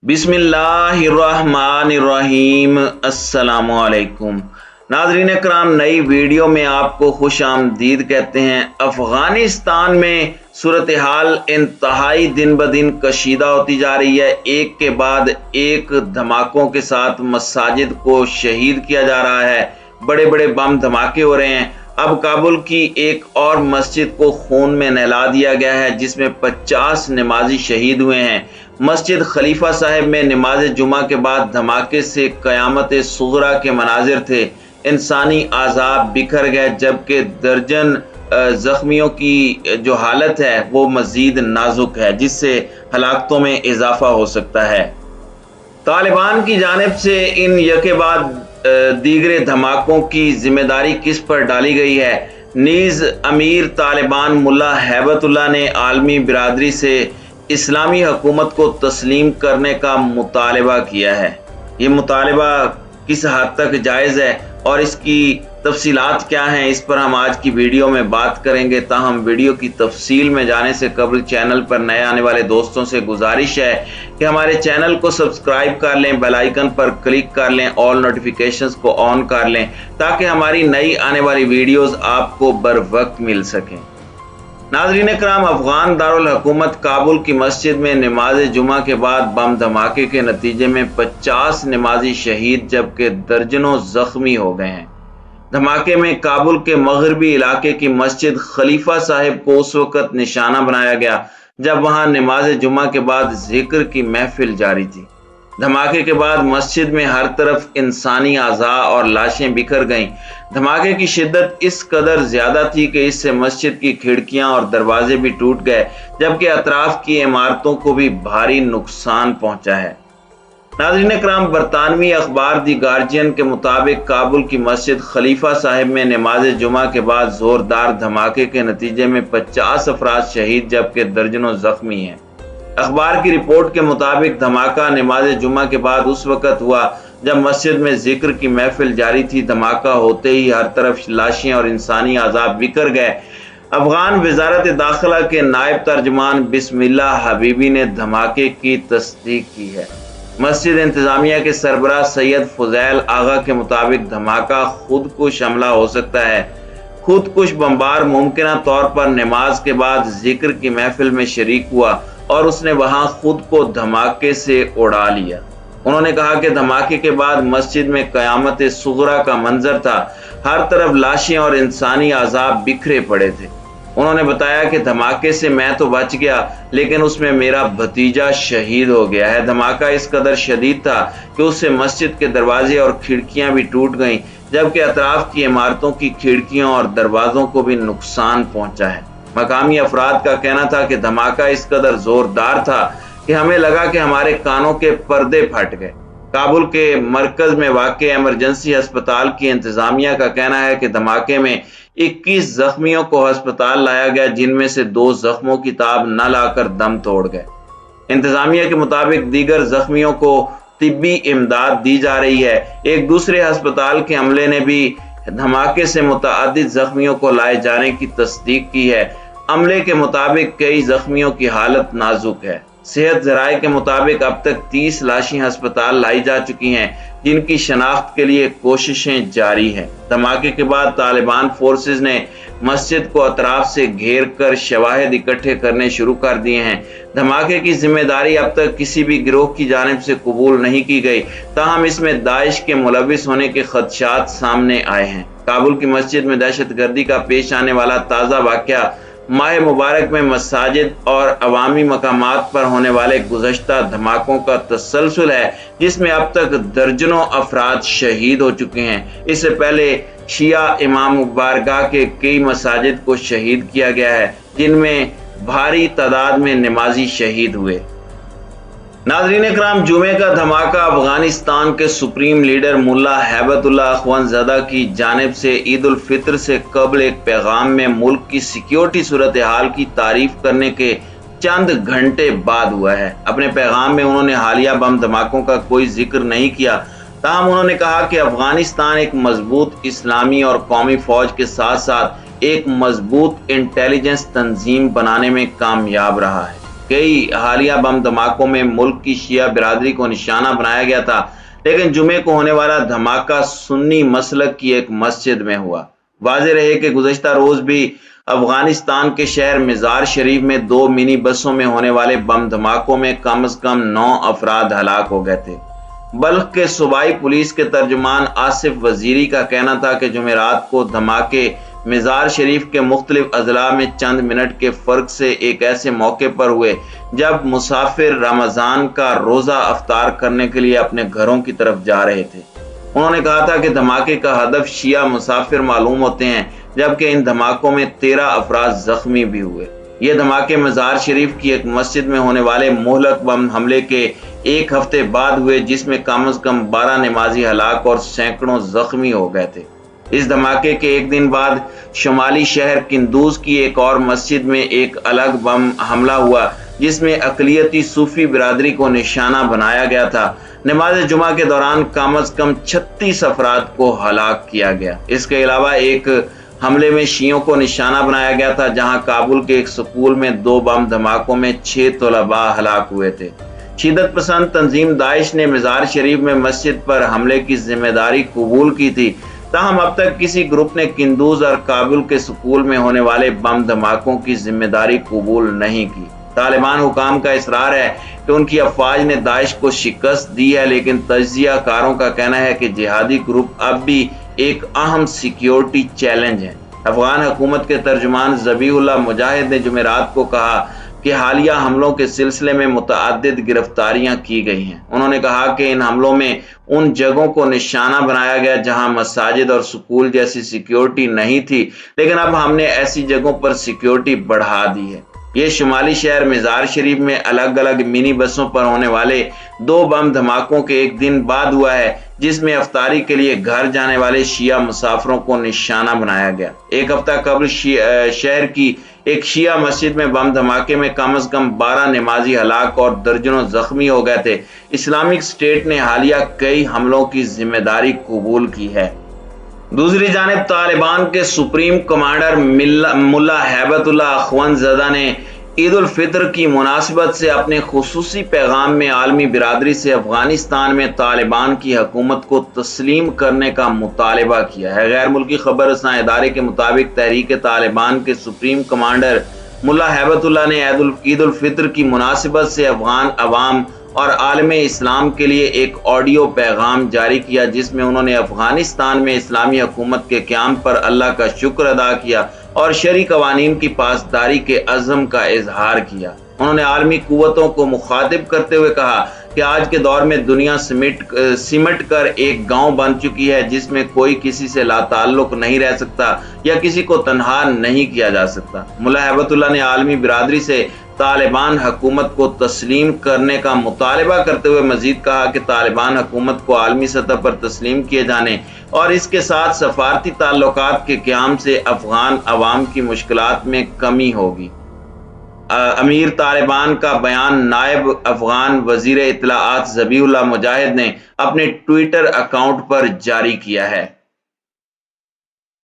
बिस्मिल्लाहिर्रहमानिर्रहीम। अस्सलामुअलैकुम नाज़रीन कराम, नई वीडियो में आपको खुश आमदीद कहते हैं। अफ़गानिस्तान में सूरत हाल इंतहाई दिन ब दिन कशीदा होती जा रही है। एक के बाद एक धमाकों के साथ मसाजिद को शहीद किया जा रहा है। बड़े बड़े बम धमाके हो रहे हैं। अब काबुल की एक और मस्जिद को खून में नहला दिया गया है, जिसमें 50 नमाजी शहीद हुए हैं। मस्जिद खलीफा साहिब में नमाज जुमा के बाद धमाके से क़यामत सुगरा के मनाजिर थे। इंसानी आज़ाब बिखर गए, जबकि दर्जन जख्मियों की जो हालत है वो मजीद नाजुक है, जिससे हलाकतों में इजाफा हो सकता है। तालिबान की जानिब से इन यके बाद दीगरे धमाकों की जिम्मेदारी किस पर डाली गई है? नीज़ अमीर तालिबान मुल्ला हैबतुल्लाह ने आलमी बिरादरी से इस्लामी हुकूमत को तस्लीम करने का मुतालबा किया है। ये मुतालबा किस हद तक जायज़ है और इसकी तफसीलात क्या हैं, इस पर हम आज की वीडियो में बात करेंगे। ताहम वीडियो की तफसील में जाने से कबल चैनल पर नए आने वाले दोस्तों से गुजारिश है कि हमारे चैनल को सब्सक्राइब कर लें, बेल आइकन पर क्लिक कर लें, ऑल नोटिफिकेशंस को ऑन कर लें, ताकि हमारी नई आने वाली वीडियोज़ आपको बर वक्त मिल सकें। नाज़रीन कराम, अफगान दारुल हुकूमत काबुल की मस्जिद में नमाज जुमा के बाद बम धमाके के नतीजे में 50 नमाजी शहीद जबकि दर्जनों जख्मी हो गए हैं। धमाके में काबुल के मगरबी इलाके की मस्जिद खलीफा साहिब को उस वक्त निशाना बनाया गया जब वहां नमाज जुमा के बाद जिक्र की महफिल जारी थी। धमाके के बाद मस्जिद में हर तरफ इंसानी आज़ा और लाशें बिखर गईं। धमाके की शिद्दत इस कदर ज्यादा थी कि इससे मस्जिद की खिड़कियां और दरवाजे भी टूट गए, जबकि अतराफ की इमारतों को भी भारी नुकसान पहुंचा है। नाज़रीन कराम, बरतानवी अखबार दी गार्जियन के मुताबिक काबुल की मस्जिद खलीफा साहिब में नमाज जुमा के बाद जोरदार धमाके के नतीजे में 50 अफराद शहीद जबकि दर्जनों जख्मी हैं। अखबार की रिपोर्ट के मुताबिक धमाका नमाज जुमा के बाद उस वक्त हुआ जब मस्जिद में जिक्र की महफिल जारी थी। धमाका होते ही हर तरफ लाशें और इंसानी आज़ाब बिखर गए। अफगान वजारत दाखिला के नायब तर्जमान बिस्मिल्लाह हबीबी ने धमाके की तस्दीक की है। मस्जिद इंतजामिया के सरबराह सैयद फुजैल आगा के मुताबिक धमाका खुदकुश हमला हो सकता है। खुदकुश बमबार मुमकिन तौर पर नमाज के बाद जिक्र की महफिल में शरीक हुआ और उसने वहां खुद को धमाके से उड़ा लिया। उन्होंने कहा कि धमाके के बाद मस्जिद में क़यामत सुगरा का मंजर था। हर तरफ लाशें और इंसानी आज़ाब बिखरे पड़े थे। उन्होंने बताया कि धमाके से मैं तो बच गया, लेकिन उसमें मेरा भतीजा शहीद हो गया है। धमाका इस कदर शदीद था कि उससे मस्जिद के दरवाजे और खिड़कियां भी टूट गईं, जबकि अतराफ की इमारतों की खिड़कियों और दरवाजों को भी नुकसान पहुंचा है। मकामी अफराद का कहना था कि धमाका इस कदर जोरदार था कि हमें लगा कि हमारे कानों के पर्दे फट गए। काबुल के मरकज में वाक़े इमरजेंसी अस्पताल की इंतजामिया का कहना है कि धमाके में 21 जख्मियों को अस्पताल लाया गया, जिनमें से 2 जख्मों की ताब न लाकर दम तोड़ गए। इंतजामिया के मुताबिक दीगर जख्मियों को तिब्बी इमदाद दी जा रही है। एक दूसरे अस्पताल के अमले ने भी धमाके से मुतअद्दिद जख्मियों को लाए जाने की तस्दीक की है। अमले के मुताबिक कई जख्मियों की हालत नाजुक है। सेहत जराये के मुताबिक अब तक 30 लाशें अस्पताल लाई जा चुकी हैं, जिनकी शनाख्त के लिए कोशिशें जारी हैं। धमाके के बाद तालिबान फोर्सेस ने मस्जिद को अतराफ से घेर कर शवाहिद इकट्ठे करने शुरू कर दिए हैं। धमाके की जिम्मेदारी अब तक किसी भी गिरोह की जानिब से कबूल नहीं की गई, ताहम इसमें दाइश के मुलविस होने के खदशात सामने आए हैं। काबुल की मस्जिद में दहशत गर्दी का पेश आने वाला ताज़ा वाक़या माह मुबारक में मसाजिद और अवामी मकामात पर होने वाले गुज़श्ता धमाकों का तसलसल है, जिसमें अब तक दर्जनों अफराद शहीद हो चुके हैं। इससे पहले शिया इमाम बारगाह के कई मसाजिद को शहीद किया गया है, जिनमें भारी तादाद में नमाजी शहीद हुए। नाज़रीन कराम, जुमे का धमाका अफगानिस्तान के सुप्रीम लीडर मुल्ला हैबतुल्लाह अखवंज़दा की जानिब से ईद उल फितर से कबल एक पैगाम में मुल्क की सिक्योरिटी सूरत हाल की तारीफ करने के चंद घंटे बाद हुआ है। अपने पैगाम में उन्होंने हालिया बम धमाकों का कोई जिक्र नहीं किया, ताहम उन्होंने कहा कि अफगानिस्तान एक मजबूत इस्लामी और कौमी फौज के साथ साथ एक मजबूत इंटेलिजेंस तंजीम बनाने में कामयाब रहा है। کئی حالیہ بم دھماکوں میں ملک کی شیعہ برادری کو نشانہ بنایا گیا تھا، لیکن جمعے کو ہونے والا دھماکہ سنی مسلک کی ایک مسجد میں ہوا۔ واضح رہے کہ گزشتہ روز بھی افغانستان کے شہر مزار شریف میں 2 منی بسوں میں ہونے والے بم دھماکوں میں کم از کم 9 افراد ہلاک ہو گئے تھے۔ بلخ کے صوبائی پولیس کے ترجمان آصف وزیری کا کہنا تھا کہ جمعرات کو دھماکے مزار شریف کے مختلف اضلاع میں چند منٹ کے فرق سے ایک ایسے موقع پر ہوئے جب مسافر رمضان کا روزہ افطار کرنے کے لیے اپنے گھروں کی طرف جا رہے تھے۔ انہوں نے کہا تھا کہ دھماکے کا ہدف شیعہ مسافر معلوم ہوتے ہیں، جبکہ ان دھماکوں میں 13 افراد زخمی بھی ہوئے۔ یہ دھماکے مزار شریف کی ایک مسجد میں ہونے والے مہلک بم حملے کے ایک ہفتے بعد ہوئے، جس میں کم از کم 12 نمازی ہلاک اور سینکڑوں زخمی ہو گئے تھے۔ اس دھماکے کے ایک دن بعد شمالی شہر قندوز کی ایک اور مسجد میں ایک الگ بم حملہ ہوا، جس میں اقلیتی صوفی برادری کو نشانہ بنایا گیا تھا۔ نماز جمعہ کے دوران کم از کم 36 افراد کو ہلاک کیا گیا۔ اس کے علاوہ ایک حملے میں شیعوں کو نشانہ بنایا گیا تھا، جہاں کابل کے ایک سکول میں 2 بم دھماکوں میں 6 طلباء ہلاک ہوئے تھے۔ شدت پسند تنظیم داعش نے مزار شریف میں مسجد پر حملے کی ذمہ داری قبول کی تھی، تاہم اب تک کسی گروپ نے قندوز اور کابل کے سکول میں ہونے والے بم دھماکوں کی ذمہ داری قبول نہیں کی۔ طالبان حکام کا اصرار ہے کہ ان کی افواج نے داعش کو شکست دی ہے، لیکن تجزیہ کاروں کا کہنا ہے کہ جہادی گروپ اب بھی ایک اہم سیکیورٹی چیلنج ہے۔ افغان حکومت کے ترجمان ذبیح اللہ مجاہد نے جمعرات کو کہا کہ حالیہ حملوں کے سلسلے میں متعدد گرفتاریاں کی گئی ہیں۔ انہوں نے کہا کہ ان حملوں میں ان جگہوں کو نشانہ بنایا گیا جہاں مساجد اور سکول جیسی سیکیورٹی نہیں تھی، لیکن اب ہم نے ایسی جگہوں پر سیکیورٹی بڑھا دی ہے۔ یہ شمالی شہر مزار شریف میں الگ الگ منی بسوں پر ہونے والے 2 بم دھماکوں کے ایک دن بعد ہوا ہے، جس میں افطاری کے لیے گھر جانے والے شیعہ مسافروں کو نشانہ بنایا گیا۔ ایک ہفتہ قبل شہر کی ایک شیعہ مسجد میں بم دھماکے میں کم از کم 12 نمازی ہلاک اور درجنوں زخمی ہو گئے تھے۔ اسلامک اسٹیٹ نے حالیہ کئی حملوں کی ذمہ داری قبول کی ہے۔ دوسری جانب طالبان کے سپریم کمانڈر ملا ہیبت اللہ اخون زدہ نے عید الفطر کی مناسبت سے اپنے خصوصی پیغام میں عالمی برادری سے افغانستان میں طالبان کی حکومت کو تسلیم کرنے کا مطالبہ کیا ہے۔ غیر ملکی خبر رساں ادارے کے مطابق تحریک طالبان کے سپریم کمانڈر ملا ہیبت اللہ نے عید الفطر کی مناسبت سے افغان عوام اور عالم اسلام کے لیے ایک آڈیو پیغام جاری کیا، جس میں انہوں نے افغانستان میں اسلامی حکومت کے قیام پر اللہ کا شکر ادا کیا اور شرعی قوانین کی پاسداری کے عزم کا اظہار کیا۔ انہوں نے عالمی قوتوں کو مخاطب کرتے ہوئے کہا کہ آج کے دور میں دنیا سمٹ کر ایک گاؤں بن چکی ہے، جس میں کوئی کسی سے لا تعلق نہیں رہ سکتا یا کسی کو تنہا نہیں کیا جا سکتا۔ ملا ہیبت اللہ نے عالمی برادری سے طالبان حکومت کو تسلیم کرنے کا مطالبہ کرتے ہوئے مزید کہا کہ طالبان حکومت کو عالمی سطح پر تسلیم کیے جانے اور اس کے ساتھ سفارتی تعلقات کے قیام سے افغان عوام کی مشکلات میں کمی ہوگی۔ امیر طالبان کا بیان نائب افغان وزیر اطلاعات ذبیح اللہ مجاہد نے اپنے ٹویٹر اکاؤنٹ پر جاری کیا ہے۔